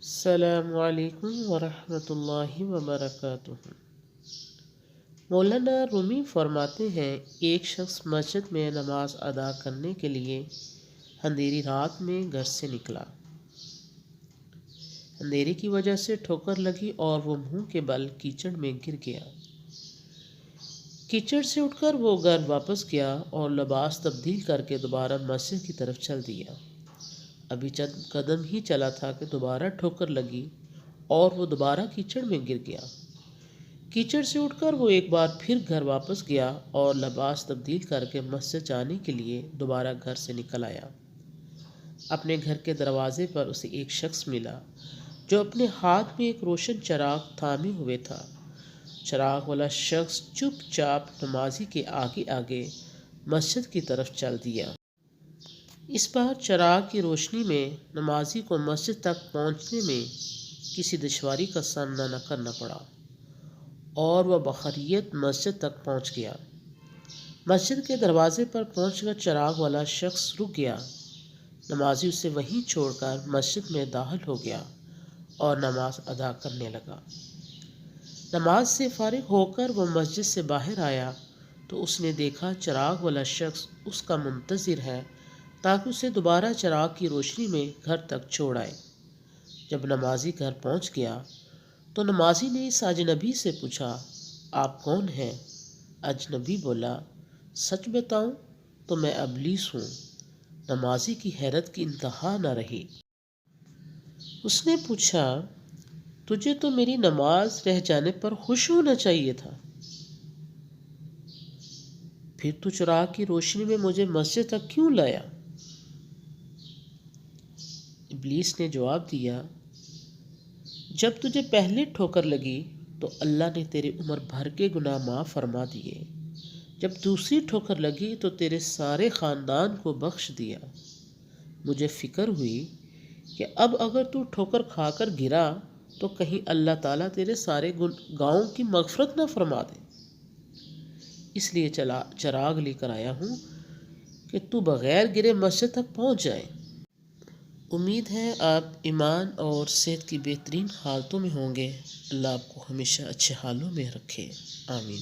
السلام علیکم ورحمۃ اللہ وبرکاتہ۔ مولانا رومی فرماتے ہیں، ایک شخص مسجد میں نماز ادا کرنے کے لیے اندھیری رات میں گھر سے نکلا۔ اندھیرے کی وجہ سے ٹھوکر لگی اور وہ منہ کے بل کیچڑ میں گر گیا۔ کیچڑ سے اٹھ کر وہ گھر واپس گیا اور لباس تبدیل کر کے دوبارہ مسجد کی طرف چل دیا۔ ابھی چند قدم ہی چلا تھا کہ دوبارہ ٹھوکر لگی اور وہ دوبارہ کیچڑ میں گر گیا۔ کیچڑ سے اٹھ کر وہ ایک بار پھر گھر واپس گیا اور لباس تبدیل کر کے مسجد جانے کے لیے دوبارہ گھر سے نکل آیا۔ اپنے گھر کے دروازے پر اسے ایک شخص ملا جو اپنے ہاتھ میں ایک روشن چراغ تھامے ہوئے تھا۔ چراغ والا شخص چپ چاپ نمازی کے آگے آگے مسجد کی طرف چل دیا۔ اس بار چراغ کی روشنی میں نمازی کو مسجد تک پہنچنے میں کسی دشواری کا سامنا نہ کرنا پڑا اور وہ بخیریت مسجد تک پہنچ گیا۔ مسجد کے دروازے پر پہنچ کر چراغ والا شخص رک گیا۔ نمازی اسے وہیں چھوڑ کر مسجد میں داخل ہو گیا اور نماز ادا کرنے لگا۔ نماز سے فارغ ہو کر وہ مسجد سے باہر آیا تو اس نے دیکھا چراغ والا شخص اس کا منتظر ہے تاکہ اسے دوبارہ چراغ کی روشنی میں گھر تک چھوڑ آئے۔ جب نمازی گھر پہنچ گیا تو نمازی نے اس اجنبی سے پوچھا، آپ کون ہیں؟ اجنبی بولا، سچ بتاؤں تو میں ابلیس ہوں۔ نمازی کی حیرت کی انتہا نہ رہی۔ اس نے پوچھا، تجھے تو میری نماز رہ جانے پر خوش ہونا چاہیے تھا، پھر تو چراغ کی روشنی میں مجھے مسجد تک کیوں لایا؟ ابلیس نے جواب دیا، جب تجھے پہلے ٹھوکر لگی تو اللہ نے تیرے عمر بھر کے گناہ معاف فرما دیے، جب دوسری ٹھوکر لگی تو تیرے سارے خاندان کو بخش دیا۔ مجھے فکر ہوئی کہ اب اگر تو ٹھوکر کھا کر گرا تو کہیں اللہ تعالیٰ تیرے سارے گناہوں کی مغفرت نہ فرما دے، اس لیے چراغ لے کر آیا ہوں کہ تو بغیر گرے مسجد تک پہنچ جائے۔ امید ہے آپ ایمان اور صحت کی بہترین حالتوں میں ہوں گے۔ اللہ آپ کو ہمیشہ اچھے حالوں میں رکھے، آمین۔